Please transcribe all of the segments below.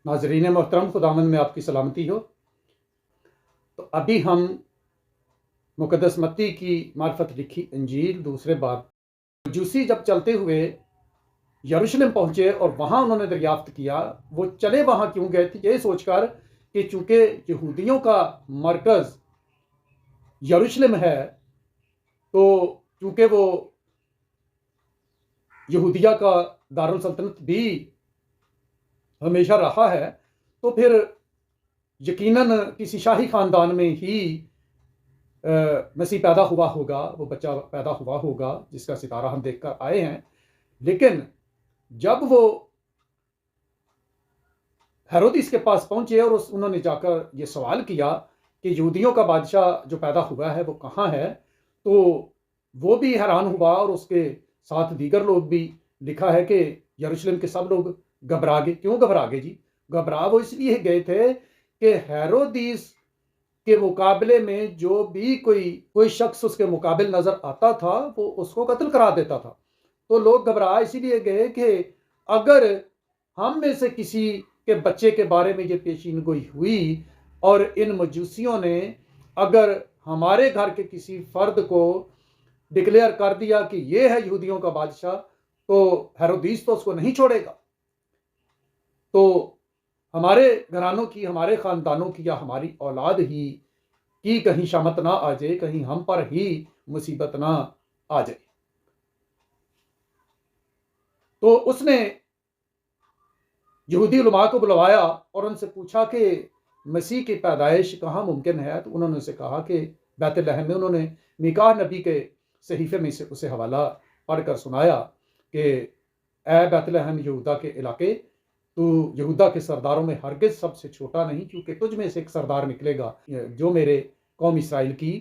नाज़रीन मोहतरम, खुदावंद में आपकी सलामती हो। तो अभी हम मुक़द्दस मत्ती की मार्फत लिखी इंजील दूसरे बाब, मजूसी जब चलते हुए यरूशलेम पहुँचे और वहाँ उन्होंने दरियाफ्त किया, वो चले वहाँ क्यों गए थे, ये सोचकर कि चूँकि यहूदियों का मरकज़ यरूशलेम है, तो चूँकि वो यहूदिया का दारुल सल्तनत भी हमेशा रहा है, तो फिर यकीनन किसी शाही ख़ानदान में ही मसीह पैदा हुआ होगा, वो बच्चा पैदा हुआ होगा जिसका सितारा हम देखकर आए हैं। लेकिन जब वो हेरोदिस के पास पहुंचे और उन्होंने जाकर ये सवाल किया कि यहूदियों का बादशाह जो पैदा हुआ है वो कहाँ है, तो वो भी हैरान हुआ और उसके साथ दीगर लोग भी। लिखा है कि यरूशलेम के सब लोग घबरा गए। क्यों घबरा गए जी? घबरा वो इसलिए गए थे कि हेरोदिस के मुकाबले में जो भी कोई शख्स उसके मुकाबिल नजर आता था, वो उसको कत्ल करा देता था। तो लोग घबरा इसीलिए गए कि अगर हम में से किसी के बच्चे के बारे में ये पेशीन गोई हुई और इन मजूसियों ने अगर हमारे घर के किसी फर्द को डिक्लेयर कर दिया कि ये है यहूदियों का बादशाह, तो हेरोदिस तो उसको नहीं छोड़ेगा। तो हमारे घरानों की, हमारे खानदानों की या हमारी औलाद ही की कहीं शामत ना आ जाए, कहीं हम पर ही मुसीबत ना आ जाए। तो उसने यहूदी उलमा को बुलवाया और उनसे पूछा कि मसीह की पैदाइश कहाँ मुमकिन है। तो उन्होंने उसे कहा कि बैतलहम में। उन्होंने मीका नबी के सहीफे में से उसे हवाला पढ़कर सुनाया कि ए बैतलहम यहूदा के इलाके, तू यहूदा के सरदारों में हरगिज सबसे छोटा नहीं, क्योंकि तुझ में से एक सरदार निकलेगा जो मेरे कौम इसराइल की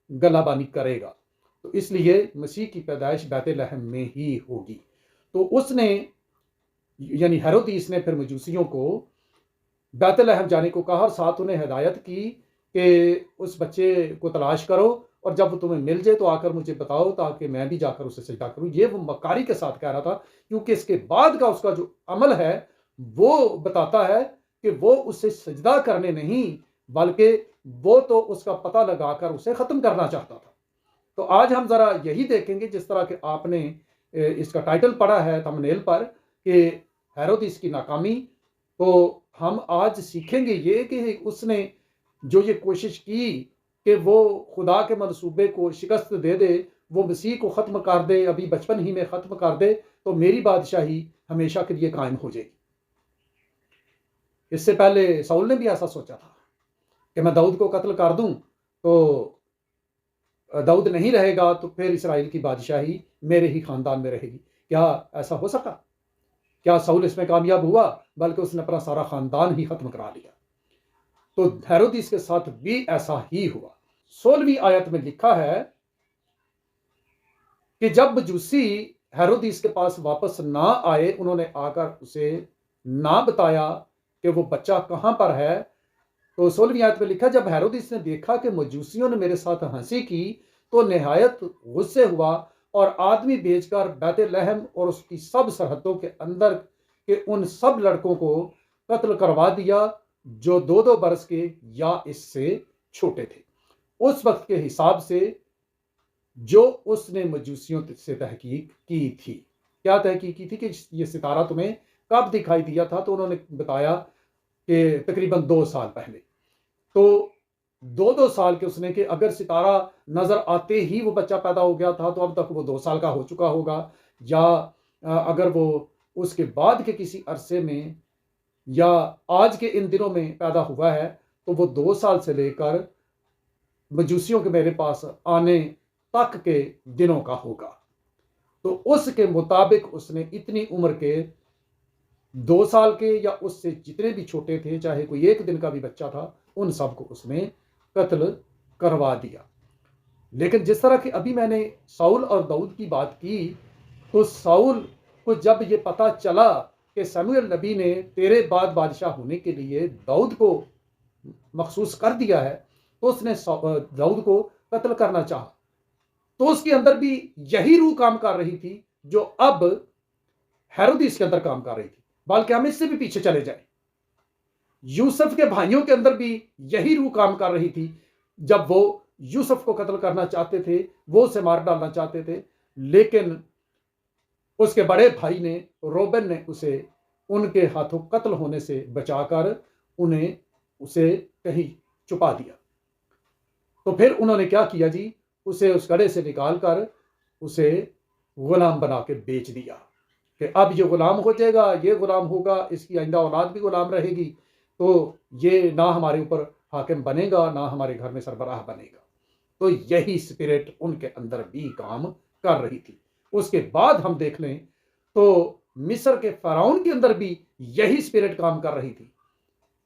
गलाबानी करेगा। तो इसलिए मसीह की पैदाइश बैतलहम में ही होगी। तो उसने यानी हेरोदिस ने फिर मजूसियों को बैतलहम जाने को कहा और साथ उन्हें हिदायत की कि उस बच्चे को तलाश करो और जब वो तुम्हें मिल जाए तो आकर मुझे बताओ, ताकि मैं भी जाकर उसे सजदा करूं। ये वो मक्कारी के साथ कह रहा था, क्योंकि इसके बाद का उसका जो अमल है वो बताता है कि वो उसे सजदा करने नहीं, बल्कि वो तो उसका पता लगाकर उसे ख़त्म करना चाहता था। तो आज हम ज़रा यही देखेंगे, जिस तरह के आपने इसका टाइटल पढ़ा है थंबनेल पर कि हेरोदिस की नाकामी, तो हम आज सीखेंगे ये कि उसने जो ये कोशिश की कि वो खुदा के मनसूबे को शिकस्त दे दे, वो मसीह को ख़त्म कर दे, अभी बचपन ही में ख़त्म कर दे, तो मेरी बादशाही हमेशा के लिए कायम हो जाएगी। इससे पहले साउल ने भी ऐसा सोचा था कि मैं दाऊद को कत्ल कर दूं तो दाऊद नहीं रहेगा, तो फिर इसराइल की बादशाही मेरे ही खानदान में रहेगी। क्या ऐसा हो सका? क्या साउल इसमें कामयाब हुआ? बल्कि उसने अपना सारा खानदान ही खत्म करा लिया। तो हेरोदिस के साथ भी ऐसा ही हुआ। 16वीं आयत में लिखा है कि जब मजूसी हेरोदिस के पास वापस ना आए, उन्होंने आकर उसे ना बताया कि वो बच्चा कहां पर है। तो 16वीं आयत में लिखा, जब हेरोदिस ने देखा कि मजूसियों ने मेरे साथ हंसी की, तो निहायत गुस्से हुआ और आदमी भेजकर बैतलहम और उसकी सब सरहदों के अंदर के उन सब लड़कों को कत्ल करवा दिया जो 2-2 बरस के या इससे छोटे थे, उस वक्त के हिसाब से जो उसने मजूसियों से तहकीक की थी। क्या तहकीक की थी? कि ये सितारा तुम्हें कब दिखाई दिया था? तो उन्होंने बताया कि तकरीबन 2 साल पहले। तो 2-2 साल के उसने कि अगर सितारा नजर आते ही वो बच्चा पैदा हो गया था, तो अब तक वो 2 साल का हो चुका होगा, या अगर वो उसके बाद के किसी अरसे में या आज के इन दिनों में पैदा हुआ है, तो वो 2 साल से लेकर मजूसियों के मेरे पास आने तक के दिनों का होगा। तो उसके मुताबिक उसने इतनी उम्र के 2 साल के या उससे जितने भी छोटे थे, चाहे कोई 1 दिन का भी बच्चा था, उन सबको उसने कत्ल करवा दिया। लेकिन जिस तरह की अभी मैंने साउल और दाऊद की बात की, तो साउल को जब ये पता चला कि शमूएल नबी ने तेरे बाद बादशाह होने के लिए दाऊद को मखसूस कर दिया है, तो उसने दाऊद को कत्ल करना चाहा। तो उसके अंदर भी यही रूह काम कर रही थी जो अब हेरोदिस के अंदर काम कर रही थी। बल्कि हम इससे भी पीछे चले जाए यूसुफ के भाइयों के अंदर भी यही रूह काम कर रही थी। जब वो यूसुफ को कत्ल करना चाहते थे, वो उसे मार डालना चाहते थे, लेकिन उसके बड़े भाई ने, रोबन ने, उसे उनके हाथों कत्ल होने से बचाकर उसे कहीं छुपा दिया। तो फिर उन्होंने क्या किया जी, उसे उस गड्ढे से निकालकर उसे गुलाम बना के बेच दिया कि अब ये गुलाम हो जाएगा, ये गुलाम होगा, इसकी आइंदा औलाद भी गुलाम रहेगी, तो ये ना हमारे ऊपर हाकिम बनेगा, ना हमारे घर में सरबराह बनेगा। तो यही स्पिरिट उनके अंदर भी काम कर रही थी। उसके बाद हम देख लें तो मिस्र के फराउन के अंदर भी यही स्पिरिट काम कर रही थी।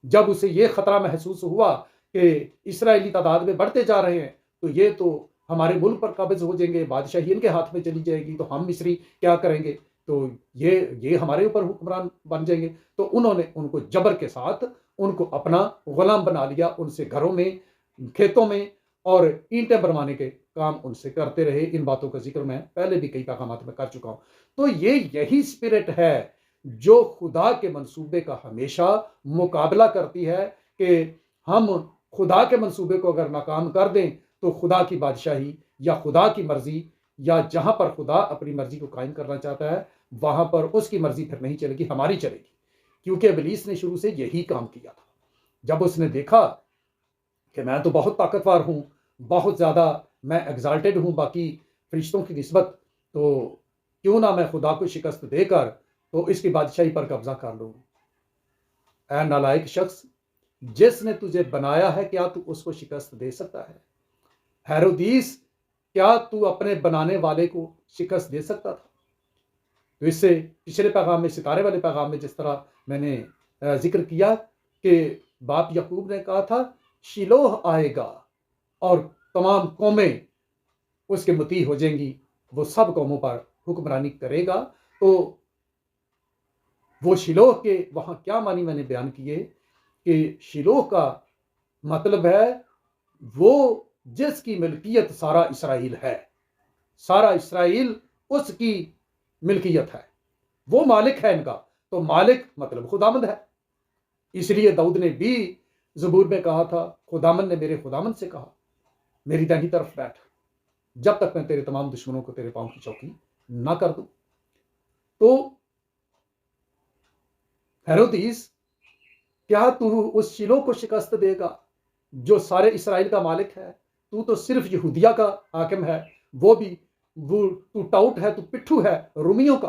जब उसे यह खतरा महसूस हुआ कि इस्राएली तादाद में बढ़ते जा रहे हैं, तो ये तो हमारे मुल्क पर कब्ज हो जाएंगे, बादशाही इनके हाथ में चली जाएगी, तो हम मिस्री क्या करेंगे, तो ये हमारे ऊपर हुक्मरान बन जाएंगे। तो उन्होंने उनको जबर के साथ उनको अपना गुलाम बना लिया, उनसे घरों में, खेतों में और ईंटें बनवाने के काम उनसे करते रहे। इन बातों का जिक्र मैं पहले भी कई पैगामात में कर चुका हूं। तो यही स्पिरिट है जो खुदा के मंसूबे का हमेशा मुकाबला करती है कि हम खुदा के मंसूबे को अगर नाकाम कर दें तो खुदा की बादशाही या खुदा की मर्जी, या जहां पर खुदा अपनी मर्जी को कायम करना चाहता है वहां पर उसकी मर्जी फिर नहीं चलेगी, हमारी चलेगी। क्योंकि इब्लीस ने शुरू से यही काम किया था। जब उसने देखा कि मैं तो बहुत ताकतवर हूं, बहुत ज्यादा मैं एग्जाल्टेड हूं बाकी फरिश्तों की निस्बत, तो क्यों ना मैं खुदा को शिकस्त देकर तो इसकी बादशाही पर कब्जा कर लूं। ऐ नालायक शख्स, जिसने तुझे बनाया है क्या तू उसको शिकस्त दे सकता है? हेरोदीस, क्या तू अपने बनाने वाले को शिकस्त दे सकता था? तो इससे पिछले पैगाम में, सितारे वाले पैगाम में, जिस तरह मैंने जिक्र किया कि बाप यकूब ने कहा था शिलोह आएगा और तमाम कौमें उसके मुती हो जाएंगी, वो सब कौमों पर हुक्मरानी करेगा। तो वो शिलोह के वहां क्या मानी मैंने बयान किए कि शिलोह का मतलब है वो जिसकी मिल्कियत सारा इसराइल है, सारा इसराइल उसकी मिल्कियत है, वो मालिक है इनका। तो मालिक मतलब खुदामंद है। इसलिए दाऊद ने भी ज़बूर में कहा था, खुदामंद ने मेरे खुदामंद से कहा मेरी दाहिनी तरफ बैठ जब तक मैं तेरे तमाम दुश्मनों को तेरे पांव की चौकी ना कर दूं। तो हेरोदीस, क्या तू उस शिलो को शिकस्त देगा जो सारे इसराइल का मालिक है? तू तो सिर्फ यहूदिया का हाकिम है, वो भी तू टाउट है, तू पिट्ठू है रूमियों का।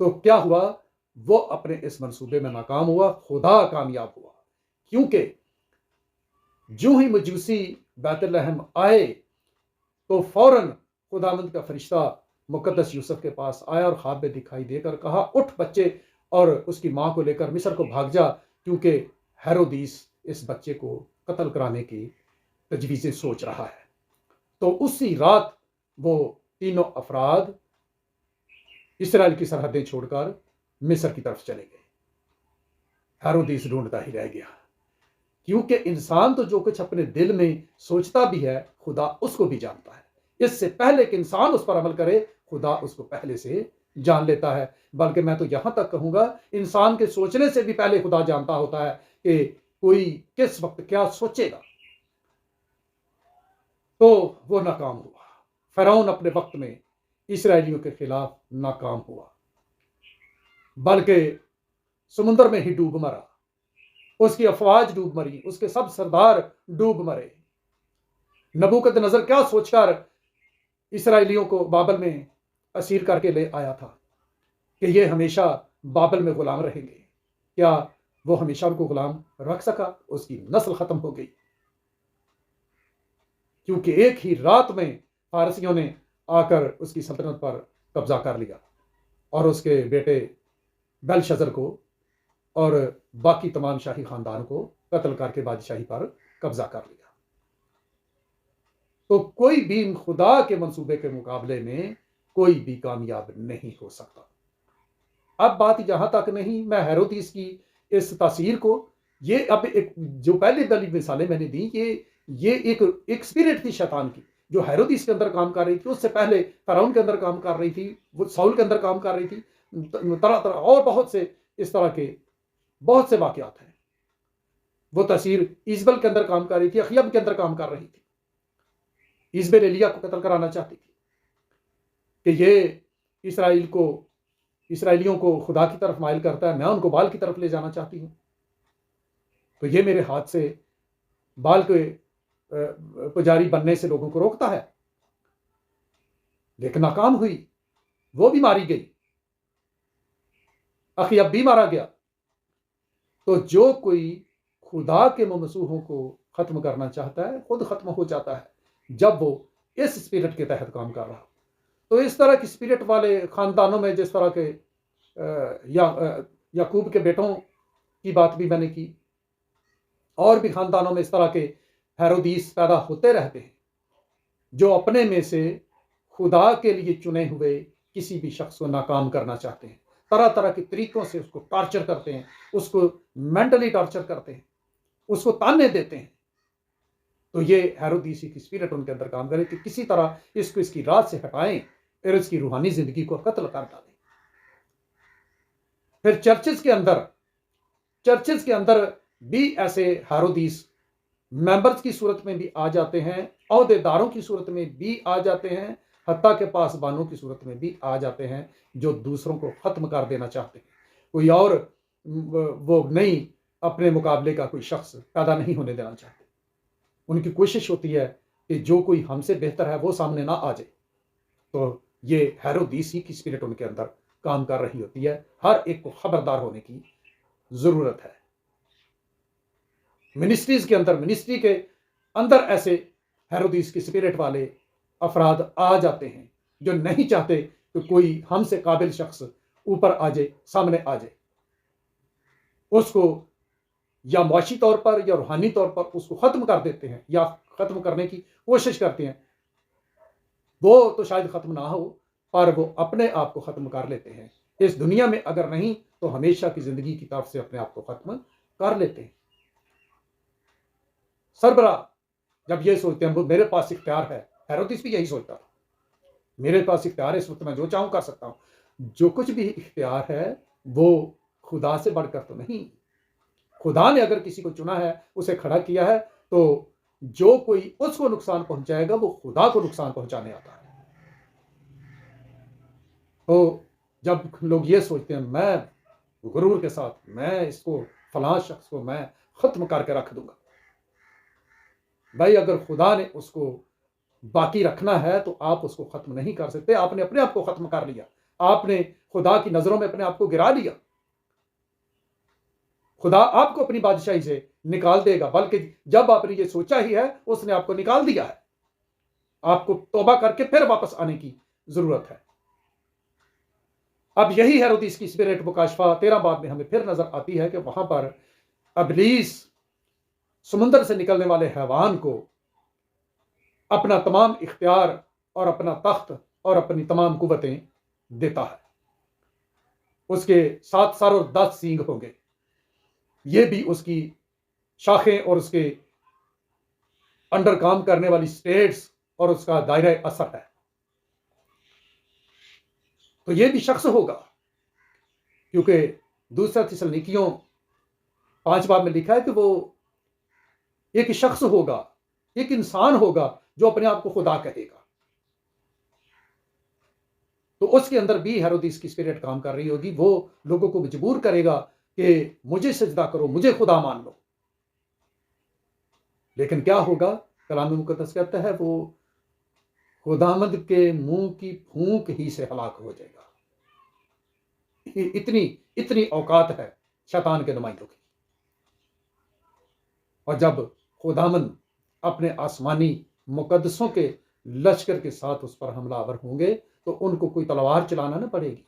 तो क्या हुआ? वो अपने इस मंसूबे में नाकाम हुआ, खुदा कामयाब हुआ। क्योंकि जो ही मजूसी बैतलहम आए तो फौरन खुदावंद का फरिश्ता मुकद्दस यूसुफ के पास आया और ख्वाब में दिखाई देकर कहा, उठ बच्चे और उसकी मां को लेकर मिस्र को भाग जा, क्योंकि हेरोदीस इस बच्चे को कत्ल कराने की तजवीज़ें सोच रहा है। तो उसी रात वो तीनों अफराद इसराइल की सरहदें छोड़कर मिस्र की तरफ चले गए। हेरोदीस ढूंढता ही रह गया, क्योंकि इंसान तो जो कुछ अपने दिल में सोचता भी है खुदा उसको भी जानता है। इससे पहले कि इंसान उस पर अमल करे, खुदा उसको पहले से जान लेता है। बल्कि मैं तो यहां तक कहूंगा, इंसान के सोचने से भी पहले खुदा जानता होता है कि कोई किस वक्त क्या सोचेगा। तो वो नाकाम हुआ। फिरौन अपने वक्त में इसराइलियों के खिलाफ नाकाम हुआ, बल्कि समुद्र में ही डूब मरा, उसकी अफवाज डूब मरी, उसके सब सरदार डूब मरे। नबूकदनजर क्या सोचकर इसराइलियों को बाबल में असीर करके ले आया था कि ये हमेशा बाबल में गुलाम रहेंगे? क्या वो हमेशा उनको गुलाम रख सका? उसकी नस्ल खत्म हो गई, क्योंकि एक ही रात में फारसियों ने आकर उसकी सल्तनत पर कब्जा कर लिया और उसके बेटे बेलशजर को और बाकी तमाम शाही खानदान को कत्ल करके बादशाही पर कब्जा कर लिया। तो कोई भी खुदा के मंसूबे के मुकाबले में कोई भी कामयाब नहीं हो सकता। अब बात यहां तक नहीं, मैं हेरोदीस की इस तासीर को, ये अब एक जो पहले वाली मिसालें मैंने दी, ये एक स्पिरिट थी शैतान की जो हेरोदीस के अंदर काम कर रही थी। उससे पहले फिरौन के अंदर काम कर रही थी, वो साउल के अंदर काम कर रही थी, तरह तरह और बहुत से इस तरह के बहुत से वाकयात हैं वो तस्वीर इजबल के अंदर काम कर रही थी, अखयब के अंदर काम कर रही थी। इजबेल एलिया को कत्ल कराना चाहती थी कि ये इसराइलियों को खुदा की तरफ माइल करता है, मैं उनको बाल की तरफ ले जाना चाहती हूँ, तो ये मेरे हाथ से बाल के पुजारी बनने से लोगों को रोकता है। लेकिन नाकाम हुई, वो भी मारी गई, अखयब भी मारा गया। तो जो कोई खुदा के ममसूहों को खत्म करना चाहता है खुद खत्म हो जाता है जब वो इस स्पिरिट के तहत काम कर रहा हो। तो इस तरह की स्पिरिट वाले खानदानों में, जिस तरह के याकूब के बेटों की बात भी मैंने की, और भी खानदानों में इस तरह के हेरोदीस पैदा होते रहते हैं जो अपने में से खुदा के लिए चुने हुए किसी भी शख्स को नाकाम करना चाहते हैं, तरह तरह के तरीकों से उसको टॉर्चर करते हैं, उसको मेंटली टॉर्चर करते हैं, उसको ताने देते हैं। तो ये हेरोदीसी की स्पिरिट उनके अंदर काम करे कि किसी तरह इसको इसकी रात से हटाएं और इसकी रूहानी जिंदगी को कत्ल कर डालें। फिर चर्चेस के अंदर भी ऐसे हेरोदीस मेंबर्स की सूरत में भी आ जाते हैं, ओहदेदारों की सूरत में भी आ जाते हैं, हत्ता के पासबानों की सूरत में भी आ जाते हैं, जो दूसरों को खत्म कर देना चाहते हैं। कोई और वो नहीं, अपने मुकाबले का कोई शख्स पैदा नहीं होने देना चाहते। उनकी कोशिश होती है कि जो कोई हमसे बेहतर है वो सामने ना आ जाए। तो ये हेरोदीसी की स्पिरिट उनके अंदर काम कर रही होती है। हर एक को खबरदार होने की जरूरत है। मिनिस्ट्री के अंदर ऐसे हेरोदीस की स्पिरिट वाले अफराद आ जाते हैं जो नहीं चाहते कि कोई हमसे काबिल शख्स ऊपर आ जाए, सामने आ जाए। उसको या मुआशी तौर पर या रूहानी तौर पर उसको खत्म कर देते हैं या खत्म करने की कोशिश करते हैं। वो तो शायद खत्म ना हो, पर वो अपने आप को खत्म कर लेते हैं। इस दुनिया में अगर नहीं तो हमेशा की जिंदगी की तरफ से अपने आप को खत्म कर लेते हैं। सरबरा जब ये सोचते हैं मेरे पास इख्तियार है, हेरोदिस भी यही सोचता था, मेरे पास इख्तियार है, इस वक्त मैं जो चाहूं कर सकता हूं। जो कुछ भी इख्तियार है वो खुदा से बढ़कर तो नहीं। खुदा ने अगर किसी को चुना है, उसे खड़ा किया है, तो जो कोई उसको नुकसान पहुंचाएगा वो खुदा को नुकसान पहुंचाने आता है। तो जब लोग ये सोचते हैं मैं गुरूर के साथ मैं इसको फलां शख्स को मैं खत्म करके रख दूंगा, भाई अगर खुदा ने उसको बाकी रखना है तो आप उसको खत्म नहीं कर सकते। आपने अपने आप को खत्म कर लिया, आपने खुदा की नजरों में अपने आप को गिरा लिया। खुदा आपको अपनी बादशाही से निकाल देगा, बल्कि जब आपने ये सोचा ही है उसने आपको निकाल दिया है। आपको तौबा करके फिर वापस आने की जरूरत है। अब यही हेरोदिस की स्पिरिट मुकाशफा 13 बाब में हमें फिर नजर आती है कि वहां पर इब्लीस समुद्र से निकलने वाले हैवान को अपना तमाम इख्तियार और अपना तख्त और अपनी तमाम कुव्वतें देता है। उसके 7 सर और 10 सींग होंगे। ये भी उसकी शाखें और उसके अंडर काम करने वाली स्टेट्स और उसका दायरा असर है। तो ये भी शख्स होगा, क्योंकि दूसरा थिस्सलुनीकियों 5 बाब में लिखा है कि वो एक शख्स होगा, एक इंसान होगा जो अपने आप को खुदा कहेगा। तो उसके अंदर भी हेरोदिस की स्पिरिट काम कर रही होगी। वो लोगों को मजबूर करेगा कि मुझे सजदा करो, मुझे खुदा मान लो। लेकिन क्या होगा, कलाम मुकद्दस कहता है वो खुदामद के मुंह की फूंक ही से हलाक हो जाएगा। इतनी औकात है शैतान के नुमाइंदों की। और जब खुदामंद अपने आसमानी मुकद्दसों के लश्कर के साथ उस पर हमलावर होंगे तो उनको कोई तलवार चलाना ना पड़ेगी।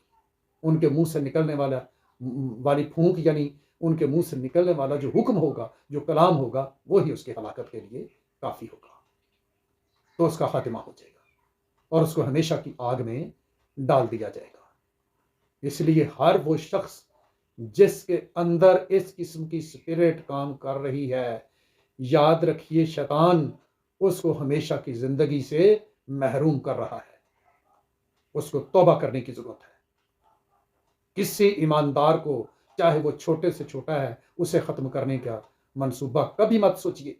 उनके मुंह से निकलने वाली फूंक, यानी उनके मुंह से निकलने वाला जो हुक्म होगा, जो कलाम होगा, वो ही उसकी हलाकत के लिए काफी होगा। तो उसका खातिमा हो जाएगा और उसको हमेशा की आग में डाल दिया जाएगा। इसलिए हर वो शख्स जिसके अंदर इस किस्म की स्पिरिट काम कर रही है, याद रखिए शैतान उसको हमेशा की जिंदगी से महरूम कर रहा है। उसको तौबा करने की जरूरत है। किसी ईमानदार को, चाहे वो छोटे से छोटा है, उसे खत्म करने का मंसूबा कभी मत सोचिए,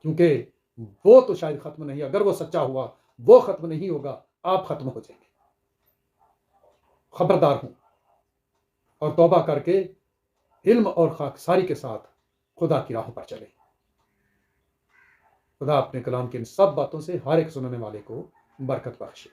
क्योंकि वो तो शायद खत्म नहीं, अगर वो सच्चा हुआ वो खत्म नहीं होगा, आप खत्म हो जाएंगे। खबरदार हूं और तौबा करके इल्म और खाकसारी के साथ खुदा की राह पर चले। खुदा अपने कलाम की इन सब बातों से हर एक सुनने वाले को बरकत बख्शे।